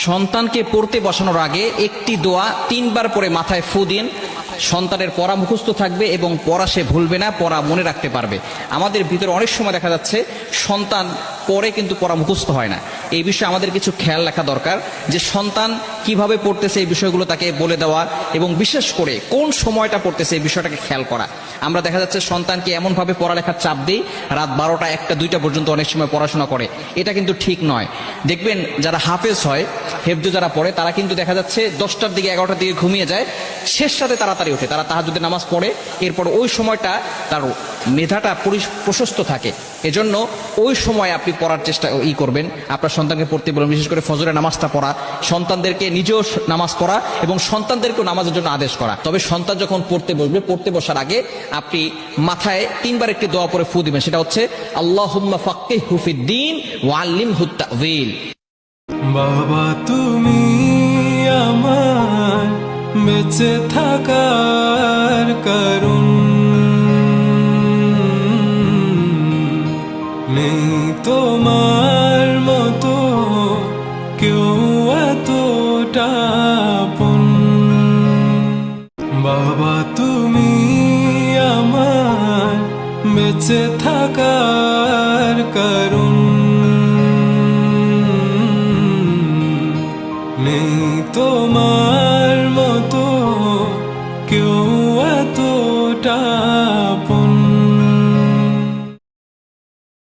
সন্তানকে পড়তে বসানোর আগে একটি দোয়া 3 বার পরে মাথায় ফু দিন। সন্তানের পড়া মুখস্থ থাকবে এবং পড়া সে ভুলবে না, পড়া মনে রাখতে পারবে। আমাদের ভিতরে অনেক সময় দেখা যাচ্ছে সন্তান পড়ে কিন্তু পড়া মুখস্থ হয় না। এই বিষয়ে আমাদের কিছু খেয়াল রাখা দরকার, যে সন্তান কিভাবে পড়তেছে এই বিষয়গুলো তাকে বলে দেওয়া, এবং বিশেষ করে কোন সময়টা পড়তেছে এই বিষয়টাকে খেয়াল করা। আমরা দেখা যাচ্ছে সন্তানকে এমনভাবে পড়ালেখার চাপ দিই, রাত 12টা 1টা 2টা পর্যন্ত অনেক সময় পড়াশোনা করে। এটা কিন্তু ঠিক নয়। দেখবেন যারা হাফেজ হয়, হেফজ যারা পড়ে, তারা কিন্তু দেখা যাচ্ছে 10টার দিকে 11টার দিকে ঘুমিয়ে যায়, শেষ রাতে তাড়াতাড়ি ওঠে, তারা তাহাজ্জুদের নামাজ পড়ে। এরপর ওই সময়টা তার মেধাটা প্রশস্ত থাকে। এজন্য ওই সময় আপনি পড়ার চেষ্টা করবেন, আপনার সন্তানকে পড়তে বলুন। বিশেষ করে ফজরের নামাজটা পড়া, সন্তানদেরকে নিজেও নামাজ পড়া এবং সন্তানদেরকেও নামাজের জন্য আদেশ করা। তবে সন্তান যখন পড়তে বসবে, পড়তে বসার আগে আপনি মাথায় 3 বার একটি দোয়া পড়ে ফু দিবেন। সেটা হচ্ছে আল্লাহুম্মা ফাক্কিহহু ফিদ্দীন ওয়া আল্লিমহু তা'ওয়িল। বাবা তুমি আমার বেঁচে থাকার কারণ, নেই তোমার মতো কেউ এতটা আপন। বাবা তুমি আমার বেঁচে থাকার কারণ, নেই তোমার